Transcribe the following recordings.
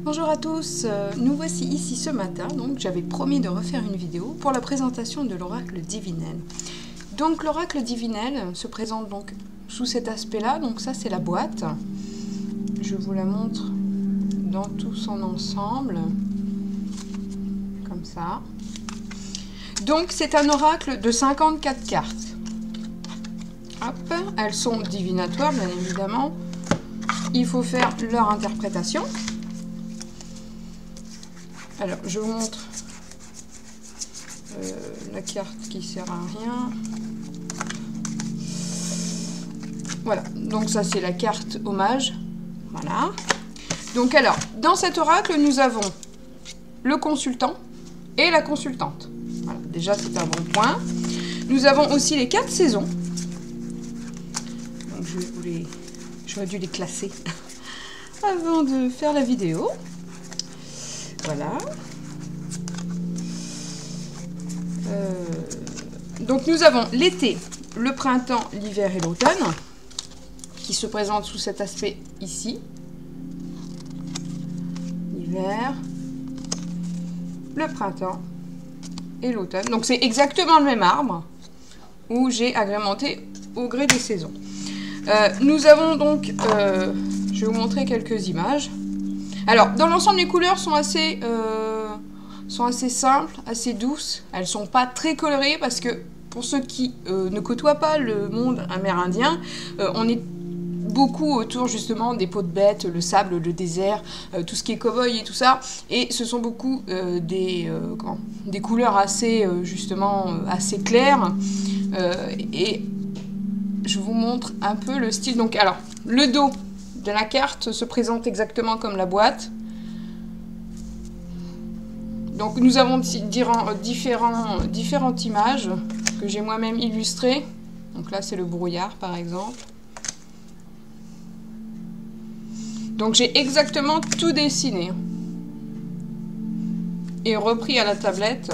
Bonjour à tous, nous voici ici ce matin, donc j'avais promis de refaire une vidéo pour la présentation de l'oracle Divinel. Donc l'oracle Divinel se présente donc sous cet aspect-là, donc ça c'est la boîte. Je vous la montre dans tout son ensemble, comme ça. Donc c'est un oracle de 54 cartes. Hop, elles sont divinatoires bien évidemment. Il faut faire leur interprétation. Alors, je vous montre la carte qui sert à rien. Voilà, donc ça c'est la carte hommage. Voilà. Donc alors, dans cet oracle, nous avons le consultant et la consultante. Voilà, déjà c'est un bon point. Nous avons aussi les 4 saisons. Donc je vais vous les... J'aurais dû les classer avant de faire la vidéo. Voilà. Donc nous avons l'été, le printemps, l'hiver et l'automne qui se présentent sous cet aspect ici. L'hiver, le printemps et l'automne. Donc c'est exactement le même arbre où j'ai agrémenté au gré des saisons. Nous avons donc, je vais vous montrer quelques images. Alors, dans l'ensemble, les couleurs sont assez simples, assez douces. Elles ne sont pas très colorées parce que, pour ceux qui ne côtoient pas le monde amérindien, on est beaucoup autour justement des peaux de bêtes, le sable, le désert, tout ce qui est cow-boy et tout ça. Et ce sont beaucoup des couleurs assez, assez claires. Et je vous montre un peu le style. Donc, alors, le dos de la carte se présente exactement comme la boîte. Donc nous avons différentes images que j'ai moi-même illustrées. Donc là c'est le brouillard par exemple. Donc j'ai exactement tout dessiné et repris à la tablette.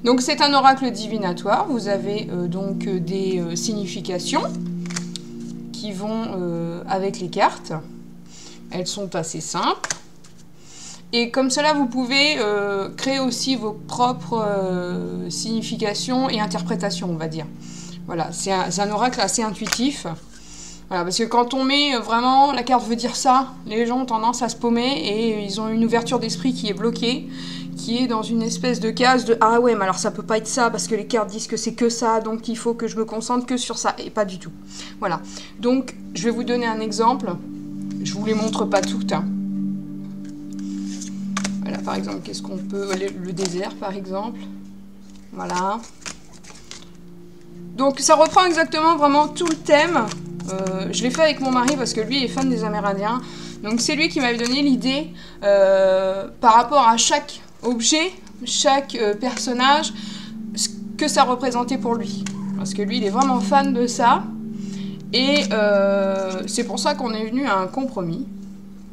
Donc c'est un oracle divinatoire, vous avez donc des significations qui vont avec les cartes. Elles sont assez simples. Et comme cela, vous pouvez créer aussi vos propres significations et interprétations, on va dire. Voilà, c'est un oracle assez intuitif. Voilà, parce que quand on met vraiment la carte veut dire ça, les gens ont tendance à se paumer et ils ont une ouverture d'esprit qui est bloquée, qui est dans une espèce de case de « Ah ouais, mais alors ça peut pas être ça parce que les cartes disent que c'est que ça, donc il faut que je me concentre que sur ça. » Et pas du tout. Voilà. Donc, je vais vous donner un exemple. Je vous les montre pas toutes. Hein. Voilà, par exemple, qu'est-ce qu'on peut... Le désert, par exemple. Voilà. Donc, ça reprend exactement vraiment tout le thème. Je l'ai fait avec mon mari parce que lui est fan des Amérindiens. Donc, c'est lui qui m'avait donné l'idée par rapport à chaque objet, chaque personnage, ce que ça représentait pour lui. Parce que lui, il est vraiment fan de ça. Et c'est pour ça qu'on est venu à un compromis.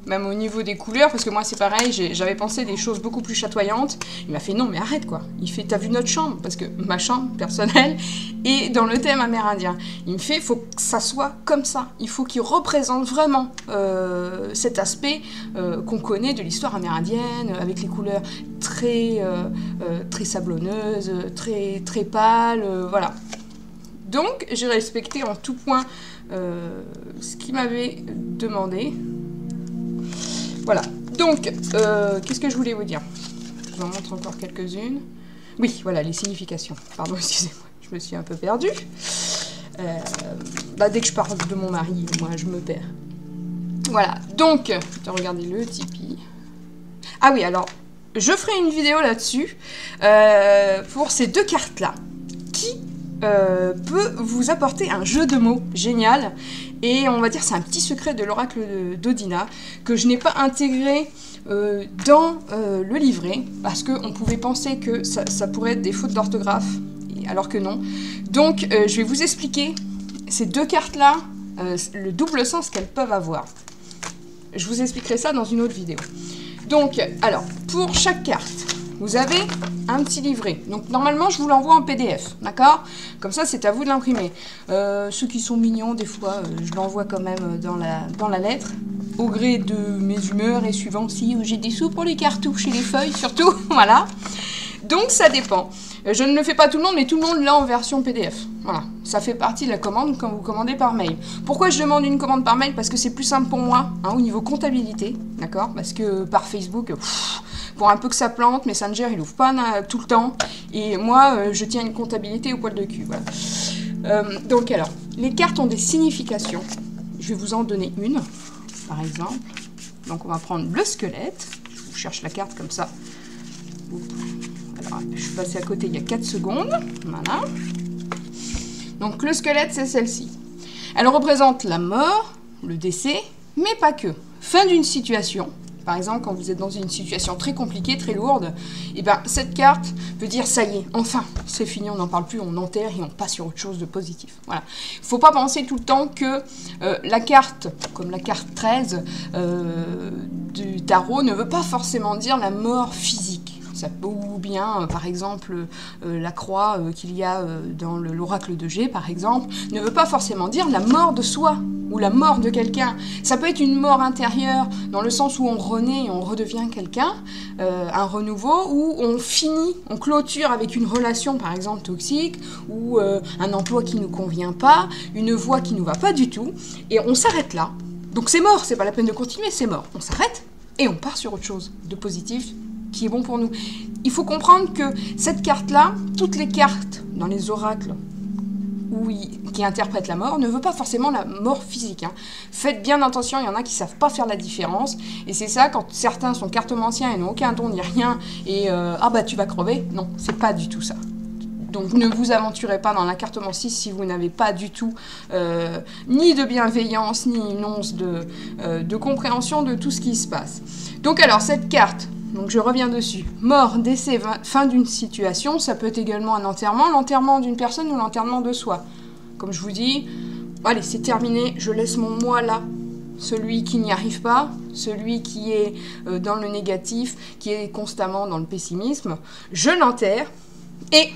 Même au niveau des couleurs, parce que moi c'est pareil, j'avais pensé des choses beaucoup plus chatoyantes. Il m'a fait non mais arrête quoi. Il fait t'as vu notre chambre, parce que ma chambre personnelle est dans le thème amérindien. Il me fait il faut que ça soit comme ça. Il faut qu'il représente vraiment cet aspect qu'on connaît de l'histoire amérindienne, avec les couleurs très sablonneuses, très pâles, voilà. Donc j'ai respecté en tout point ce qu'il m'avait demandé. Voilà, donc, qu'est-ce que je voulais vous dire? Je vous en montre encore quelques-unes. Oui, voilà, les significations. Pardon, excusez-moi, je me suis un peu perdue. Dès que je parle de mon mari, moi, je me perds. Voilà, donc, regardez le Tipeee. Ah oui, alors, je ferai une vidéo là-dessus, pour ces deux cartes-là, qui peut vous apporter un jeu de mots génial. Et on va dire c'est un petit secret de l'oracle d'Odina que je n'ai pas intégré dans le livret parce qu'on pouvait penser que ça pourrait être des fautes d'orthographe alors que non. Donc je vais vous expliquer ces deux cartes-là, le double sens qu'elles peuvent avoir. Je vous expliquerai ça dans une autre vidéo. Donc, alors, pour chaque carte, vous avez un petit livret. Donc normalement, je vous l'envoie en PDF, d'accord? Comme ça, c'est à vous de l'imprimer. Ceux qui sont mignons, des fois, je l'envoie quand même dans la lettre, au gré de mes humeurs et suivant si j'ai des sous pour les cartouches et les feuilles, surtout, voilà. Donc ça dépend. Je ne le fais pas tout le monde, mais tout le monde l'a en version PDF. Voilà, ça fait partie de la commande quand vous commandez par mail. Pourquoi je demande une commande par mail? Parce que c'est plus simple pour moi, hein, au niveau comptabilité, d'accord? Parce que par Facebook, pour un peu que ça plante, Messenger, il ouvre pas tout le temps. Et moi, je tiens une comptabilité au poil de cul, voilà. Donc alors, les cartes ont des significations. Je vais vous en donner une, par exemple. Donc on va prendre le squelette. Je cherche la carte comme ça. Alors, je suis passée à côté il y a 4 secondes. Voilà. Donc le squelette, c'est celle-ci. Elle représente la mort, le décès, mais pas que. Fin d'une situation. Par exemple, quand vous êtes dans une situation très compliquée, très lourde, et ben cette carte veut dire ça y est, enfin, c'est fini, on n'en parle plus, on enterre et on passe sur autre chose de positif. Voilà. Il ne faut pas penser tout le temps que la carte, comme la carte 13 du tarot, ne veut pas forcément dire la mort physique. Ou bien, par exemple, la croix qu'il y a dans l'oracle de G, par exemple, ne veut pas forcément dire la mort de soi ou la mort de quelqu'un. Ça peut être une mort intérieure, dans le sens où on renaît et on redevient quelqu'un, un renouveau, où on finit, on clôture avec une relation, par exemple, toxique, ou un emploi qui ne nous convient pas, une voie qui ne nous va pas du tout, et on s'arrête là. Donc c'est mort, c'est pas la peine de continuer, c'est mort. On s'arrête et on part sur autre chose de positif, qui est bon pour nous. Il faut comprendre que cette carte-là, toutes les cartes dans les oracles qui interprètent la mort, ne veut pas forcément la mort physique. Hein. Faites bien attention, il y en a qui ne savent pas faire la différence. Et c'est ça, quand certains sont cartomanciens et n'ont aucun don ni rien, et ah bah tu vas crever. Non, c'est pas du tout ça. Donc ne vous aventurez pas dans la cartomancie si vous n'avez pas du tout ni de bienveillance, ni une once de compréhension de tout ce qui se passe. Donc alors, cette carte, donc je reviens dessus. Mort, décès, fin d'une situation, ça peut être également un enterrement, l'enterrement d'une personne ou l'enterrement de soi. Comme je vous dis, allez, c'est terminé, je laisse mon moi là. Celui qui n'y arrive pas, celui qui est dans le négatif, qui est constamment dans le pessimisme, je l'enterre et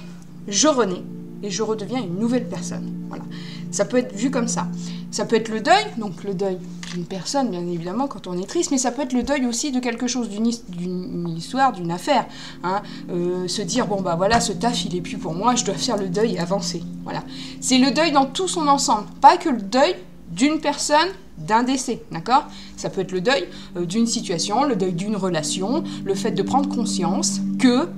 je renais et je redeviens une nouvelle personne. Voilà. Ça peut être vu comme ça. Ça peut être le deuil, donc le deuil d'une personne, bien évidemment, quand on est triste, mais ça peut être le deuil aussi de quelque chose, d'une histoire, d'une affaire. Hein. Se dire, bon, bah voilà, ce taf, il est plus pour moi, je dois faire le deuil et avancer. Voilà. C'est le deuil dans tout son ensemble, pas que le deuil d'une personne, d'un décès, d'accord? Ça peut être le deuil d'une situation, le deuil d'une relation, le fait de prendre conscience que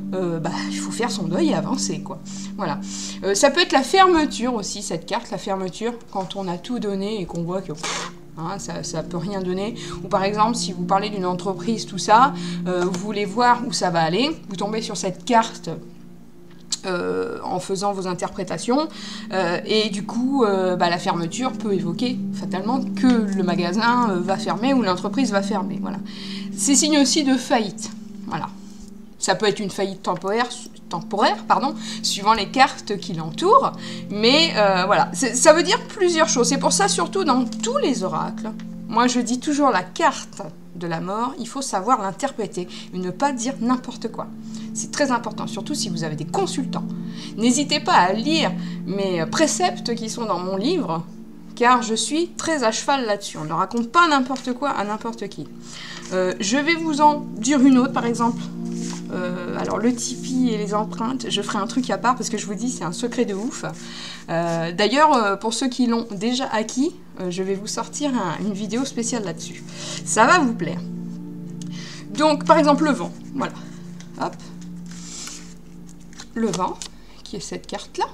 il faut faire son deuil et avancer, quoi. Voilà. Ça peut être la fermeture aussi, cette carte, la fermeture, quand on a tout donné et qu'on voit que ça peut rien donner. Ou par exemple, si vous parlez d'une entreprise, tout ça, vous voulez voir où ça va aller, vous tombez sur cette carte en faisant vos interprétations et du coup la fermeture peut évoquer fatalement que le magasin va fermer ou l'entreprise va fermer. Voilà. C'est signe aussi de faillite. Voilà. Ça peut être une faillite temporaire, suivant les cartes qui l'entourent, mais voilà, ça veut dire plusieurs choses. C'est pour ça, surtout dans tous les oracles, moi je dis toujours la carte de la mort, il faut savoir l'interpréter et ne pas dire n'importe quoi. C'est très important, surtout si vous avez des consultants. N'hésitez pas à lire mes préceptes qui sont dans mon livre, car je suis très à cheval là-dessus. On ne raconte pas n'importe quoi à n'importe qui. Je vais vous en dire une autre, par exemple. Alors, le Tipeee et les empreintes, je ferai un truc à part parce que je vous dis, c'est un secret de ouf. D'ailleurs, pour ceux qui l'ont déjà acquis, je vais vous sortir une vidéo spéciale là-dessus. Ça va vous plaire. Donc, par exemple, le vent. Voilà. Hop. Le vent, qui est cette carte-là.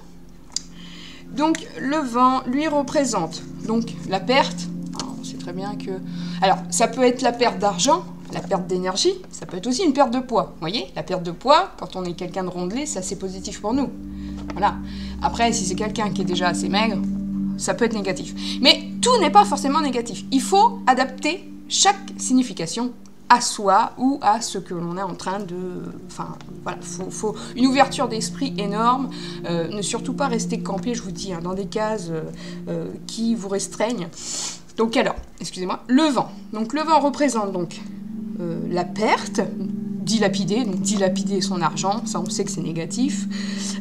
Donc, le vent, lui, représente donc la perte. On sait très bien que... Alors, ça peut être la perte d'argent, la perte d'énergie, ça peut être aussi une perte de poids. Vous voyez, la perte de poids, quand on est quelqu'un de rondelé, ça c'est positif pour nous. Voilà. Après, si c'est quelqu'un qui est déjà assez maigre, ça peut être négatif. Mais tout n'est pas forcément négatif. Il faut adapter chaque signification à soi ou à ce que l'on est en train de... Enfin, voilà, faut une ouverture d'esprit énorme. Ne surtout pas rester campé, je vous dis, dans des cases qui vous restreignent. Donc alors, excusez-moi, le vent. Donc le vent représente donc la perte dilapider, donc dilapider son argent, ça on sait que c'est négatif.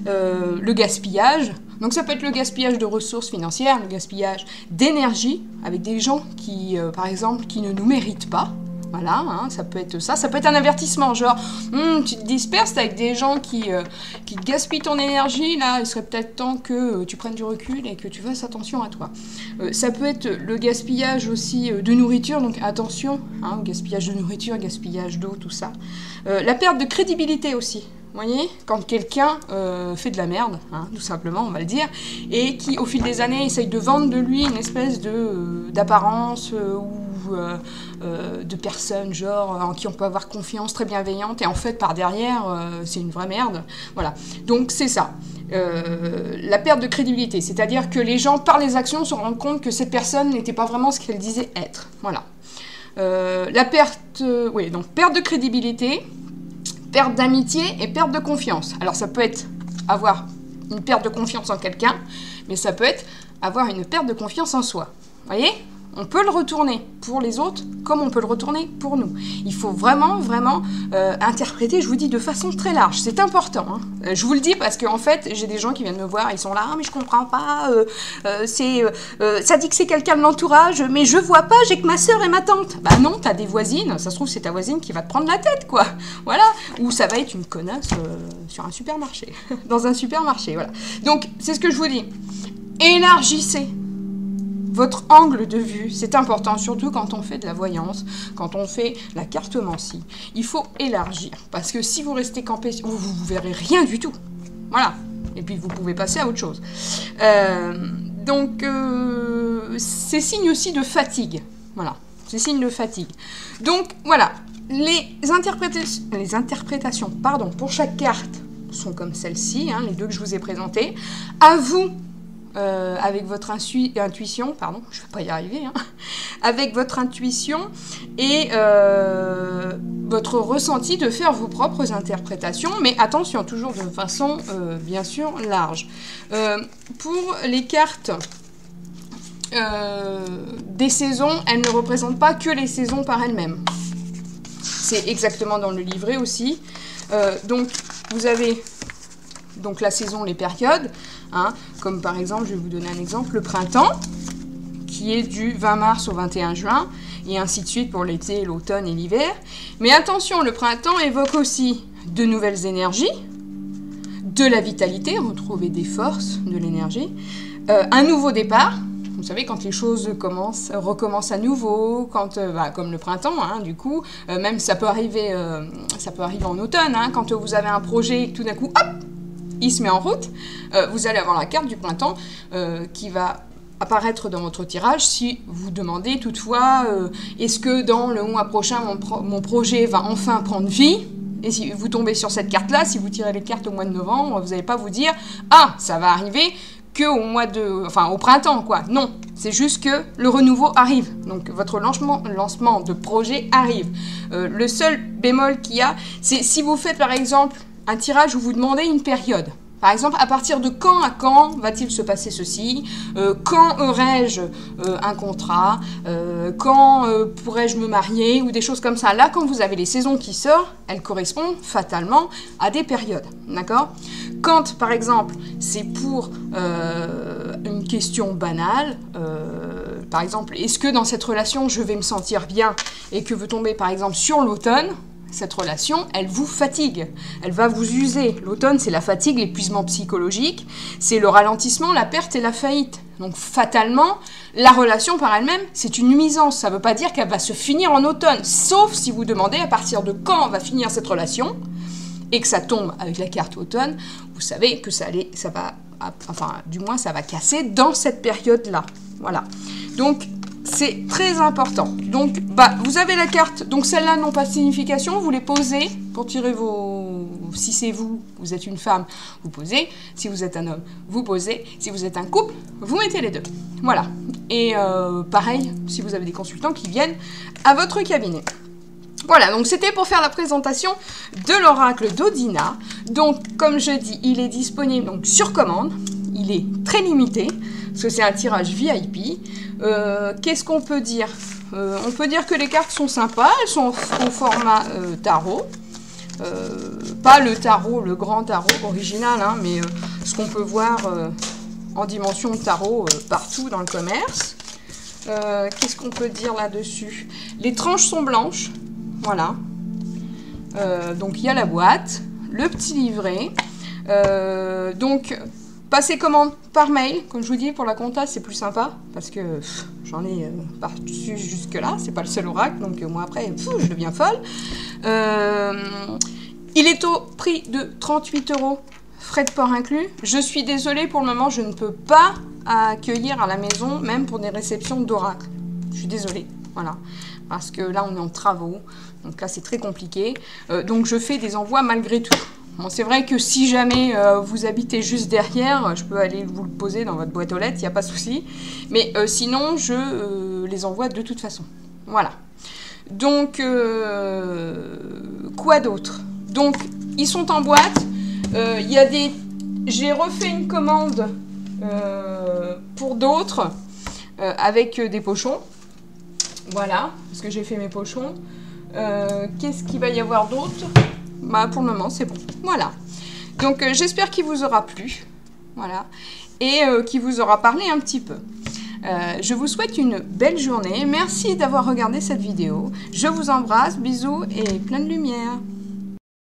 Le gaspillage, donc ça peut être le gaspillage de ressources financières, le gaspillage d'énergie, avec des gens qui, par exemple, qui ne nous méritent pas. Voilà, hein, ça peut être ça. Ça peut être un avertissement, genre, tu te disperses avec des gens qui te gaspillent ton énergie, là, il serait peut-être temps que tu prennes du recul et que tu fasses attention à toi. Ça peut être le gaspillage aussi de nourriture, donc attention, hein, gaspillage de nourriture, gaspillage d'eau, tout ça. La perte de crédibilité aussi. Vous voyez, quand quelqu'un fait de la merde, hein, tout simplement, on va le dire, et qui, au fil des années, essaye de vendre de lui une espèce d'apparence ou de personnes, genre, en qui on peut avoir confiance, très bienveillante, et en fait, par derrière, c'est une vraie merde. Voilà. Donc, c'est ça. La perte de crédibilité, c'est-à-dire que les gens, par les actions, se rendent compte que cette personne n'était pas vraiment ce qu'elle disait être. Voilà. La perte, oui, donc, perte de crédibilité, perte d'amitié et perte de confiance. Alors ça peut être avoir une perte de confiance en quelqu'un, mais ça peut être avoir une perte de confiance en soi. Vous voyez ? On peut le retourner pour les autres comme on peut le retourner pour nous. Il faut vraiment, vraiment interpréter, je vous dis, de façon très large. C'est important. Hein. Je vous le dis parce qu'en fait, j'ai des gens qui viennent me voir, ils sont là, ah, mais je comprends pas, ça dit que c'est quelqu'un de l'entourage, mais je vois pas, j'ai que ma sœur et ma tante. Bah non, t'as des voisines, ça se trouve c'est ta voisine qui va te prendre la tête, quoi. Voilà. Ou ça va être une connasse sur un supermarché, dans un supermarché, voilà. Donc, c'est ce que je vous dis. Élargissez votre angle de vue, c'est important, surtout quand on fait de la voyance, quand on fait la cartomancie. Il faut élargir, parce que si vous restez campé, vous verrez rien du tout. Voilà. Et puis vous pouvez passer à autre chose. Donc, c'est signe aussi de fatigue. Voilà. C'est signe de fatigue. Donc, voilà. Les interprétations, pour chaque carte sont comme celle-ci, hein, les deux que je vous ai présentées. À vous, avec votre intuition, pardon, je ne vais pas y arriver, hein, avec votre intuition et votre ressenti de faire vos propres interprétations, mais attention, toujours de façon, bien sûr, large. Pour les cartes des saisons, elles ne représentent pas que les saisons par elles-mêmes. C'est exactement dans le livret aussi. Donc, vous avez donc la saison, les périodes, hein, comme par exemple, je vais vous donner un exemple, le printemps, qui est du 20 mars au 21 juin, et ainsi de suite pour l'été, l'automne et l'hiver. Mais attention, le printemps évoque aussi de nouvelles énergies, de la vitalité, retrouver des forces, de l'énergie, un nouveau départ. Vous savez, quand les choses recommencent à nouveau, quand, comme le printemps, hein, du coup, même ça peut arriver en automne, hein, quand vous avez un projet et tout d'un coup, hop, il se met en route, vous allez avoir la carte du printemps qui va apparaître dans votre tirage si vous demandez toutefois, est-ce que dans le mois prochain, mon projet va enfin prendre vie ? Et si vous tombez sur cette carte-là, si vous tirez les cartes au mois de novembre, vous n'allez pas vous dire « Ah, ça va arriver !» au printemps, quoi. Non, c'est juste que le renouveau arrive. Donc, votre lancement de projet arrive. Le seul bémol qu'il y a, c'est si vous faites, par exemple, un tirage où vous demandez une période. Par exemple, à partir de quand à quand va-t-il se passer ceci ? Quand aurai-je un contrat ? Quand pourrais-je me marier ? Ou des choses comme ça. Là, quand vous avez les saisons qui sortent, elles correspondent fatalement à des périodes. D'accord ? Quand, par exemple, c'est pour une question banale, par exemple, est-ce que dans cette relation, je vais me sentir bien et que vous tombez, par exemple, sur l'automne ? Cette relation, elle vous fatigue, elle va vous user. L'automne, c'est la fatigue, l'épuisement psychologique, c'est le ralentissement, la perte et la faillite. Donc fatalement, la relation par elle-même, c'est une nuisance. Ça ne veut pas dire qu'elle va se finir en automne, sauf si vous demandez à partir de quand va finir cette relation, et que ça tombe avec la carte automne, vous savez que ça va casser dans cette période-là. Voilà. Donc, c'est très important. Donc, vous avez la carte. Donc, celles-là n'ont pas de signification. Vous les posez pour tirer vos... Si c'est vous êtes une femme, vous posez. Si vous êtes un homme, vous posez. Si vous êtes un couple, vous mettez les deux. Voilà. Et pareil, si vous avez des consultants qui viennent à votre cabinet. Voilà, donc c'était pour faire la présentation de l'oracle d'Odina. Donc, comme je dis, il est disponible donc, sur commande. Il est très limité, parce que c'est un tirage VIP. Qu'est-ce qu'on peut dire ? On peut dire que les cartes sont sympas, elles sont au format tarot. Pas le tarot, le grand tarot original, hein, mais ce qu'on peut voir en dimension tarot partout dans le commerce. Qu'est-ce qu'on peut dire là-dessus? Les tranches sont blanches, voilà. Donc il y a la boîte, le petit livret. Donc passer commande par mail, comme je vous dis, pour la compta c'est plus sympa, parce que j'en ai par-dessus jusque-là, c'est pas le seul oracle, donc moi après, je deviens folle. Il est au prix de 38 €, frais de port inclus. Je suis désolée, pour le moment, je ne peux pas accueillir à la maison, même pour des réceptions d'oracle. Je suis désolée, voilà. Parce que là, on est en travaux, donc là, c'est très compliqué. Donc, je fais des envois malgré tout. Bon, c'est vrai que si jamais vous habitez juste derrière, je peux aller vous le poser dans votre boîte aux lettres, il n'y a pas de souci. Mais sinon, je les envoie de toute façon. Voilà. Donc, quoi d'autre? Donc, ils sont en boîte. Il y a des... J'ai refait une commande pour d'autres avec des pochons. Voilà, parce que j'ai fait mes pochons. Qu'est-ce qu'il va y avoir d'autre? Bah, pour le moment, c'est bon. Voilà. Donc, j'espère qu'il vous aura plu. Voilà. Et qu'il vous aura parlé un petit peu. Je vous souhaite une belle journée. Merci d'avoir regardé cette vidéo. Je vous embrasse, bisous et plein de lumière.